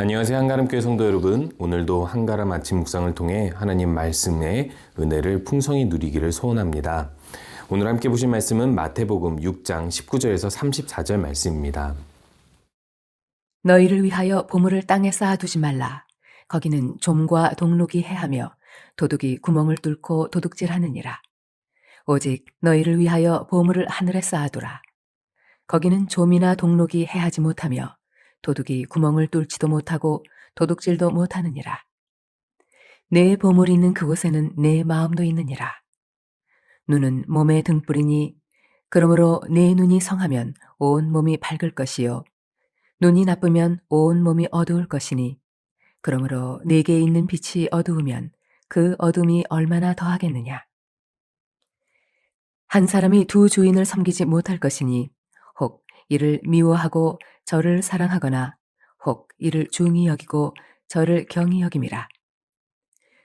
안녕하세요. 한가람교회 성도 여러분. 오늘도 한가람 아침 묵상을 통해 하나님 말씀의 은혜를 풍성히 누리기를 소원합니다. 오늘 함께 보실 말씀은 마태복음 6장 19절에서 34절 말씀입니다. 너희를 위하여 보물을 땅에 쌓아두지 말라. 거기는 좀과 동록이 해하며 도둑이 구멍을 뚫고 도둑질하느니라. 오직 너희를 위하여 보물을 하늘에 쌓아두라. 거기는 좀이나 동록이 해하지 못하며 도둑이 구멍을 뚫지도 못하고 도둑질도 못하느니라. 내 보물이 있는 그곳에는 내 마음도 있느니라. 눈은 몸의 등불이니 그러므로 내 눈이 성하면 온 몸이 밝을 것이요 눈이 나쁘면 온 몸이 어두울 것이니 그러므로 내게 있는 빛이 어두우면 그 어둠이 얼마나 더하겠느냐. 한 사람이 두 주인을 섬기지 못할 것이니 혹 이를 미워하고 저를 사랑하거나 혹 이를 중히 여기고 저를 경히 여김이라.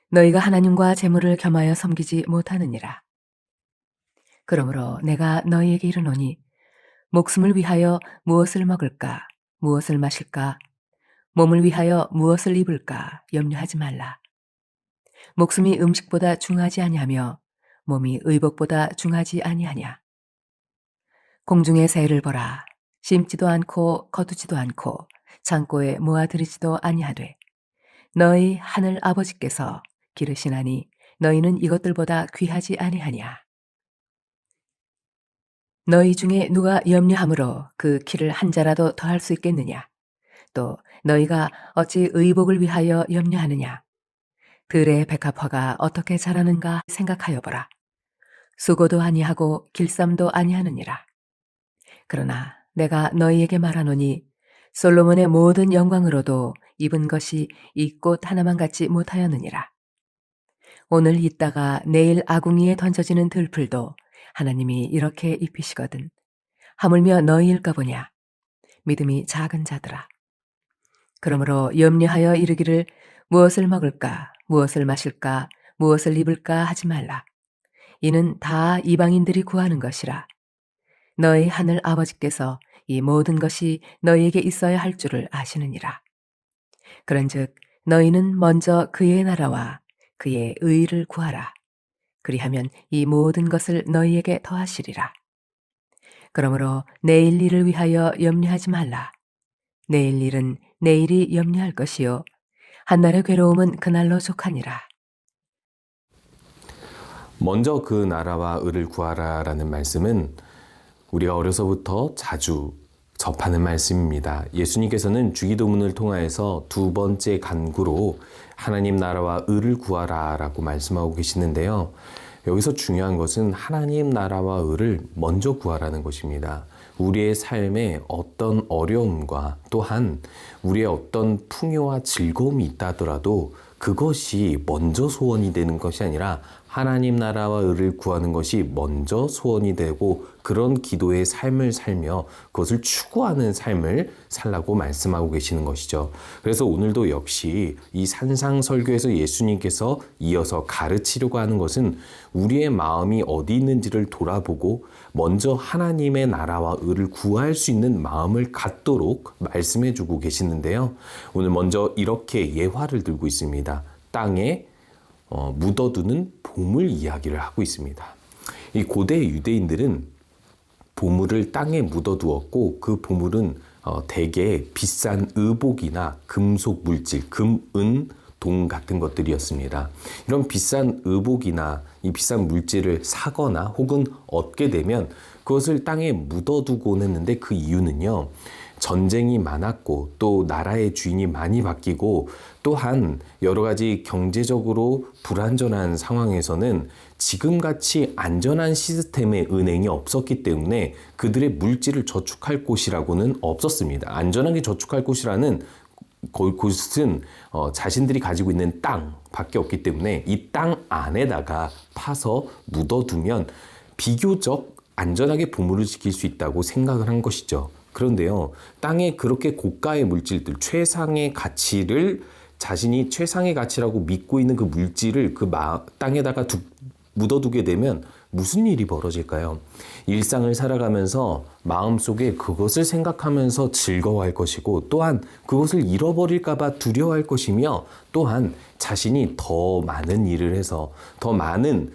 너희가 하나님과 재물을 겸하여 섬기지 못하느니라. 그러므로 내가 너희에게 이르노니 목숨을 위하여 무엇을 먹을까 무엇을 마실까 몸을 위하여 무엇을 입을까 염려하지 말라. 목숨이 음식보다 중하지 아니하며 몸이 의복보다 중하지 아니하냐. 공중의 새를 보라. 심지도 않고 거두지도 않고 창고에 모아들이지도 아니하되 너희 하늘 아버지께서 기르시나니 너희는 이것들보다 귀하지 아니하냐. 너희 중에 누가 염려함으로 그 키를 한 자라도 더할 수 있겠느냐. 또 너희가 어찌 의복을 위하여 염려하느냐. 들의 백합화가 어떻게 자라는가 생각하여 보라. 수고도 아니하고 길쌈도 아니하느니라. 그러나 내가 너희에게 말하노니 솔로몬의 모든 영광으로도 입은 것이 이 꽃 하나만 같지 못하였느니라. 오늘 있다가 내일 아궁이에 던져지는 들풀도 하나님이 이렇게 입히시거든. 하물며 너희일까 보냐. 믿음이 작은 자들아. 그러므로 염려하여 이르기를 무엇을 먹을까 무엇을 마실까 무엇을 입을까 하지 말라. 이는 다 이방인들이 구하는 것이라. 너희 하늘 아버지께서 이 모든 것이 너희에게 있어야 할 줄을 아시느니라. 그런즉 너희는 먼저 그의 나라와 그의 의를 구하라. 그리하면 이 모든 것을 너희에게 더하시리라. 그러므로 내일 일을 위하여 염려하지 말라. 내일 일은 내일이 염려할 것이요 한날의 괴로움은 그날로 족하니라. 먼저 그 나라와 의를 구하라라는 말씀은 우리가 어려서부터 자주 접하는 말씀입니다. 예수님께서는 주기도문을 통하여서 두 번째 간구로 하나님 나라와 의를 구하라라고 말씀하고 계시는데요. 여기서 중요한 것은 하나님 나라와 의를 먼저 구하라는 것입니다. 우리의 삶에 어떤 어려움과 또한 우리의 어떤 풍요와 즐거움이 있다 하더라도 그것이 먼저 소원이 되는 것이 아니라 하나님 나라와 의를 구하는 것이 먼저 소원이 되고 그런 기도의 삶을 살며 그것을 추구하는 삶을 살라고 말씀하고 계시는 것이죠. 그래서 오늘도 역시 이 산상설교에서 예수님께서 이어서 가르치려고 하는 것은 우리의 마음이 어디 있는지를 돌아보고 먼저 하나님의 나라와 의를 구할 수 있는 마음을 갖도록 말씀해 주고 계시는데요. 오늘 먼저 이렇게 예화를 들고 있습니다. 땅에 묻어두는 보물 이야기를 하고 있습니다. 이 고대 유대인들은 보물을 땅에 묻어두었고 그 보물은 대개 비싼 의복이나 금속 물질, 금, 은, 동 같은 것들이었습니다. 이런 비싼 의복이나 이 비싼 물질을 사거나 혹은 얻게 되면 그것을 땅에 묻어두곤 했는데 그 이유는요. 전쟁이 많았고 또 나라의 주인이 많이 바뀌고 또한 여러 가지 경제적으로 불안전한 상황에서는 지금같이 안전한 시스템의 은행이 없었기 때문에 그들의 물질을 저축할 곳이라고는 없었습니다. 안전하게 저축할 곳이라는 곳은 자신들이 가지고 있는 땅밖에 없기 때문에 이 땅 안에다가 파서 묻어두면 비교적 안전하게 보물을 지킬 수 있다고 생각을 한 것이죠. 그런데요, 땅에 그렇게 고가의 물질들, 최상의 가치를 자신이 최상의 가치라고 믿고 있는 그 물질을 그 땅에다가 묻어두게 되면 무슨 일이 벌어질까요? 일상을 살아가면서 마음속에 그것을 생각하면서 즐거워할 것이고, 또한 그것을 잃어버릴까 봐 두려워할 것이며, 또한 자신이 더 많은 일을 해서 더 많은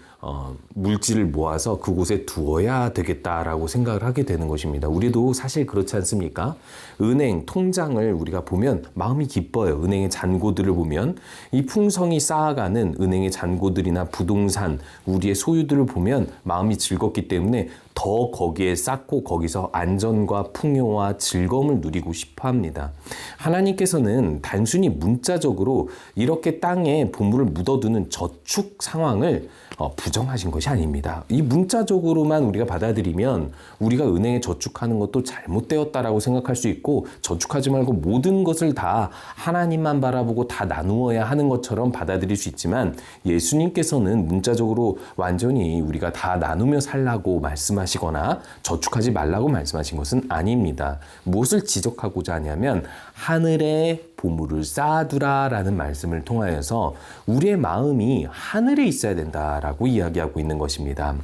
물질을 모아서 그곳에 두어야 되겠다라고 생각을 하게 되는 것입니다. 우리도 사실 그렇지 않습니까? 은행 통장을 우리가 보면 마음이 기뻐요. 은행의 잔고들을 보면 이 풍성이 쌓아가는 은행의 잔고들이나 부동산, 우리의 소유들을 보면 마음이 즐겁기 때문에 더 거기에 쌓고 거기서 안전과 풍요와 즐거움을 누리고 싶어 합니다. 하나님께서는 단순히 문자적으로 이렇게 땅에 보물을 묻어두는 저축 상황을 부정하신 것이 아닙니다. 이 문자적으로만 우리가 받아들이면 우리가 은행에 저축하는 것도 잘못되었다라고 생각할 수 있고, 저축하지 말고 모든 것을 다 하나님만 바라보고 다 나누어야 하는 것처럼 받아들일 수 있지만, 예수님께서는 문자적으로 완전히 우리가 다 나누며 살라고 말씀하시거나 저축하지 말라고 말씀하신 것은 아닙니다. 무엇을 지적하고자 하냐면 하늘에 보물을 쌓아두라라는 말씀을 통하여서 우리의 마음이 하늘에 있어야 된다라고 이야기하고 있는 것입니다.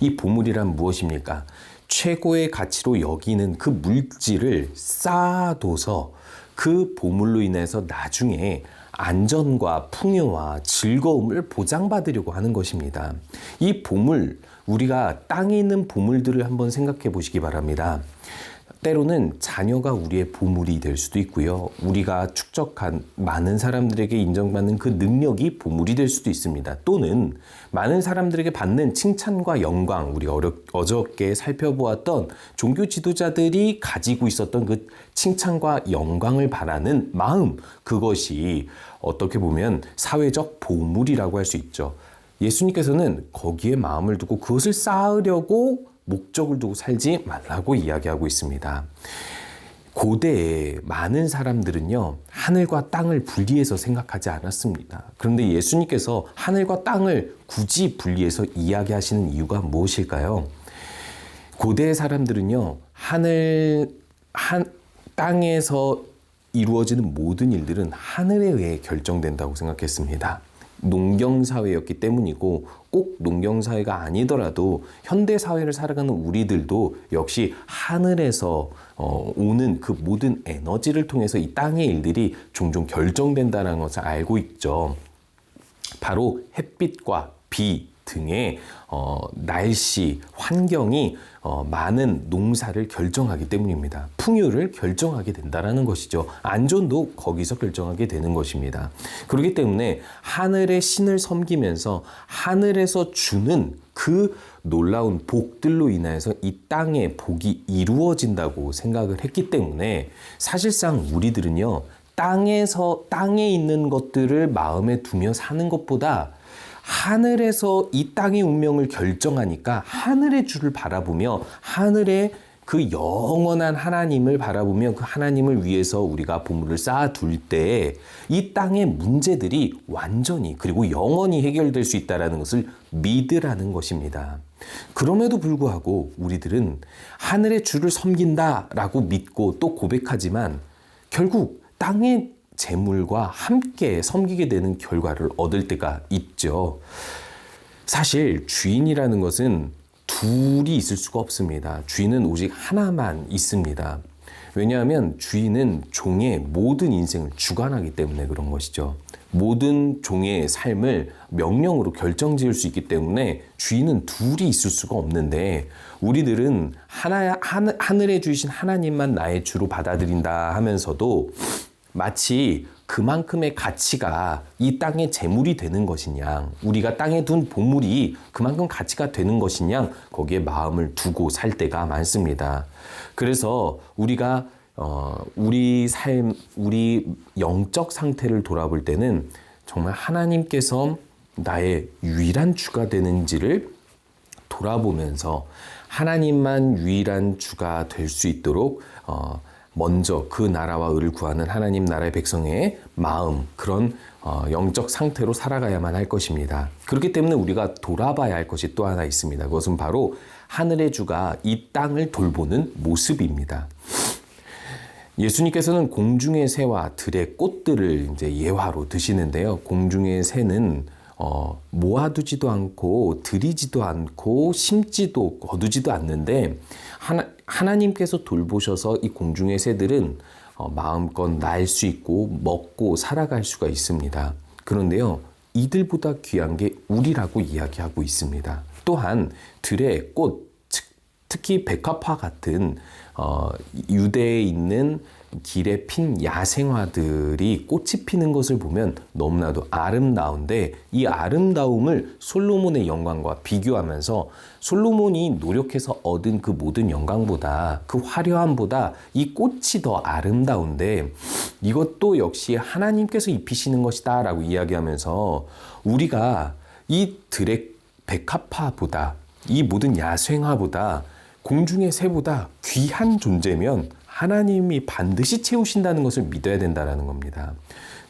이 보물이란 무엇입니까? 최고의 가치로 여기는 그 물질을 쌓아둬서 그 보물로 인해서 나중에 안전과 풍요와 즐거움을 보장받으려고 하는 것입니다. 이 보물, 우리가 땅에 있는 보물들을 한번 생각해 보시기 바랍니다. 때로는 자녀가 우리의 보물이 될 수도 있고요. 우리가 축적한 많은 사람들에게 인정받는 그 능력이 보물이 될 수도 있습니다. 또는 많은 사람들에게 받는 칭찬과 영광, 우리가 어저께 살펴보았던 종교 지도자들이 가지고 있었던 그 칭찬과 영광을 바라는 마음, 그것이 어떻게 보면 사회적 보물이라고 할 수 있죠. 예수님께서는 거기에 마음을 두고 그것을 쌓으려고 목적을 두고 살지 말라고 이야기하고 있습니다. 고대에 많은 사람들은요, 하늘과 땅을 분리해서 생각하지 않았습니다. 그런데 예수님께서 하늘과 땅을 굳이 분리해서 이야기하시는 이유가 무엇일까요? 고대의 사람들은요, 땅에서 이루어지는 모든 일들은 하늘에 의해 결정된다고 생각했습니다. 농경사회였기 때문이고, 꼭 농경사회가 아니더라도 현대사회를 살아가는 우리들도 역시 하늘에서 오는 그 모든 에너지를 통해서 이 땅의 일들이 종종 결정된다는 것을 알고 있죠. 바로 햇빛과 비 등의 날씨, 환경이 많은 농사를 결정하기 때문입니다. 풍요를 결정하게 된다는 것이죠. 안전도 거기서 결정하게 되는 것입니다. 그렇기 때문에 하늘의 신을 섬기면서 하늘에서 주는 그 놀라운 복들로 인해서 이 땅에 복이 이루어진다고 생각을 했기 때문에, 사실상 우리들은요, 땅에 있는 것들을 마음에 두며 사는 것보다 하늘에서 이 땅의 운명을 결정하니까 하늘의 주를 바라보며 하늘의 그 영원한 하나님을 바라보며 그 하나님을 위해서 우리가 보물을 쌓아둘 때 이 땅의 문제들이 완전히 그리고 영원히 해결될 수 있다는 것을 믿으라는 것입니다. 그럼에도 불구하고 우리들은 하늘의 주를 섬긴다라고 믿고 또 고백하지만 결국 땅의 재물과 함께 섬기게 되는 결과를 얻을 때가 있죠. 사실 주인이라는 것은 둘이 있을 수가 없습니다. 주인은 오직 하나만 있습니다. 왜냐하면 주인은 종의 모든 인생을 주관하기 때문에 그런 것이죠. 모든 종의 삶을 명령으로 결정지을 수 있기 때문에 주인은 둘이 있을 수가 없는데, 우리들은 하늘에 주신 하나님만 나의 주로 받아들인다 하면서도 마치 그만큼의 가치가 이 땅의 재물이 되는 것이냐, 우리가 땅에 둔 보물이 그만큼 가치가 되는 것이냐, 거기에 마음을 두고 살 때가 많습니다. 그래서 우리가 우리 삶, 우리 영적 상태를 돌아볼 때는 정말 하나님께서 나의 유일한 주가 되는지를 돌아보면서 하나님만 유일한 주가 될 수 있도록 먼저 그 나라와 의를 구하는 하나님 나라의 백성의 마음, 그런 영적 상태로 살아가야만 할 것입니다. 그렇기 때문에 우리가 돌아봐야 할 것이 또 하나 있습니다. 그것은 바로 하늘의 주가 이 땅을 돌보는 모습입니다. 예수님께서는 공중의 새와 들의 꽃들을 이제 예화로 드시는데요. 공중의 새는 모아두지도 않고 들이지도 않고 심지도 거두지도 않는데 하나님께서 돌보셔서 이 공중의 새들은 마음껏 날 수 있고 먹고 살아갈 수가 있습니다. 그런데요, 이들보다 귀한 게 우리라고 이야기하고 있습니다. 또한 들의 꽃, 특히 백합화 같은 유대에 있는 길에 핀 야생화들이 꽃이 피는 것을 보면 너무나도 아름다운데, 이 아름다움을 솔로몬의 영광과 비교하면서 솔로몬이 노력해서 얻은 그 모든 영광보다, 그 화려함보다 이 꽃이 더 아름다운데 이것도 역시 하나님께서 입히시는 것이다 라고 이야기하면서, 우리가 이 들의 백합화보다, 이 모든 야생화보다, 공중의 새보다 귀한 존재면 하나님이 반드시 채우신다는 것을 믿어야 된다는 겁니다.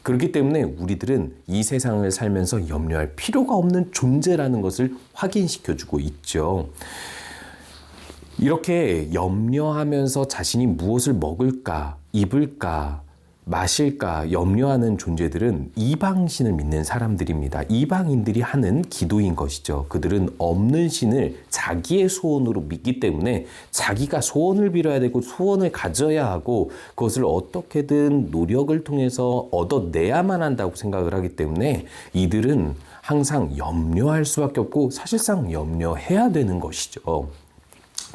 그렇기 때문에 우리들은 이 세상을 살면서 염려할 필요가 없는 존재라는 것을 확인시켜주고 있죠. 이렇게 염려하면서 자신이 무엇을 먹을까, 입을까, 마실까 염려하는 존재들은 이방신을 믿는 사람들입니다. 이방인들이 하는 기도인 것이죠. 그들은 없는 신을 자기의 소원으로 믿기 때문에 자기가 소원을 빌어야 되고 소원을 가져야 하고 그것을 어떻게든 노력을 통해서 얻어내야만 한다고 생각을 하기 때문에 이들은 항상 염려할 수밖에 없고 사실상 염려해야 되는 것이죠.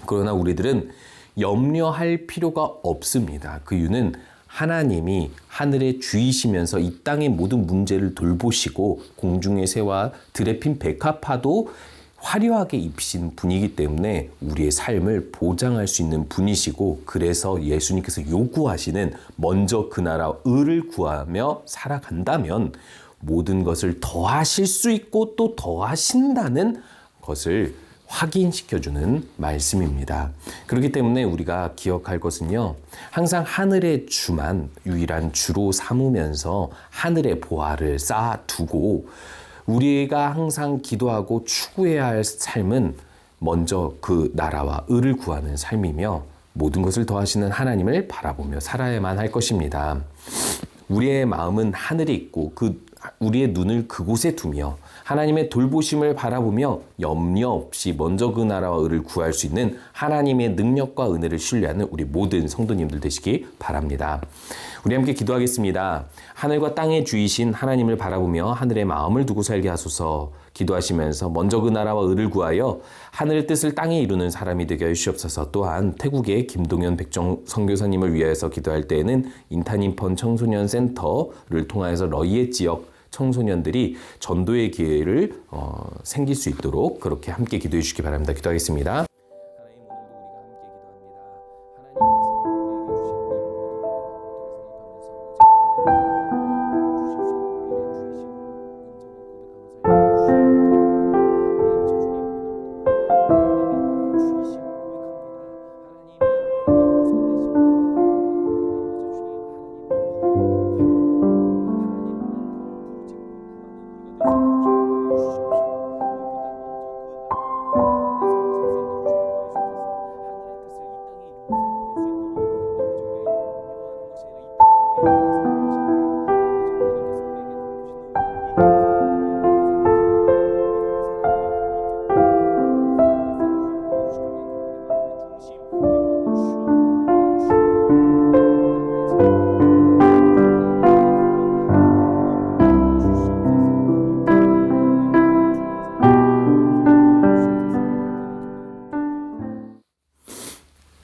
그러나 우리들은 염려할 필요가 없습니다. 그 이유는 하나님이 하늘의 주이시면서 이 땅의 모든 문제를 돌보시고 공중의 새와 들에 핀 백합화도 화려하게 입히신 분이기 때문에 우리의 삶을 보장할 수 있는 분이시고, 그래서 예수님께서 요구하시는 먼저 그 나라 의를 구하며 살아간다면 모든 것을 더하실 수 있고 또 더하신다는 것을 확인시켜주는 말씀입니다. 그렇기 때문에 우리가 기억할 것은요, 항상 하늘의 주만 유일한 주로 삼으면서 하늘의 보화를 쌓아두고 우리가 항상 기도하고 추구해야 할 삶은 먼저 그 나라와 의를 구하는 삶이며 모든 것을 더하시는 하나님을 바라보며 살아야만 할 것입니다. 우리의 마음은 하늘에 있고 우리의 눈을 그곳에 두며 하나님의 돌보심을 바라보며 염려 없이 먼저 그 나라와 의를 구할 수 있는 하나님의 능력과 은혜를 신뢰하는 우리 모든 성도님들 되시기 바랍니다. 우리 함께 기도하겠습니다. 하늘과 땅의 주이신 하나님을 바라보며 하늘의 마음을 두고 살게 하소서. 기도하시면서 먼저 그 나라와 의를 구하여 하늘의 뜻을 땅에 이루는 사람이 되게 하시옵소서. 또한 태국의 김동현 백정 선교사님을 위하여서 기도할 때에는 인타님펀 청소년 센터를 통하여서 러이의 지역 청소년들이 전도의 기회를 생길 수 있도록 그렇게 함께 기도해 주시기 바랍니다. 기도하겠습니다.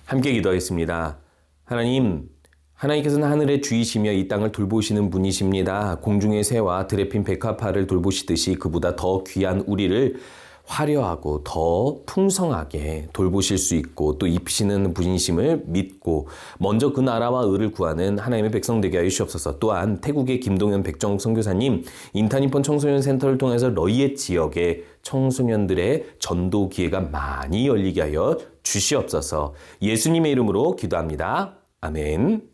함께 기도하겠습니다. 하나님께서는 하늘의 주이시며 이 땅을 돌보시는 분이십니다. 공중의 새와 들에 핀 백합화를 돌보시듯이 그보다 더 귀한 우리를 화려하고 더 풍성하게 돌보실 수 있고 또 입히시는 분이심을 믿고 먼저 그 나라와 의를 구하는 하나님의 백성 되게 하여 주시옵소서. 또한 태국의 김동현 백정 선교사님 인타니폰 청소년 센터를 통해서 러이의 지역의 청소년들의 전도 기회가 많이 열리게 하여 주시옵소서. 예수님의 이름으로 기도합니다. 아멘.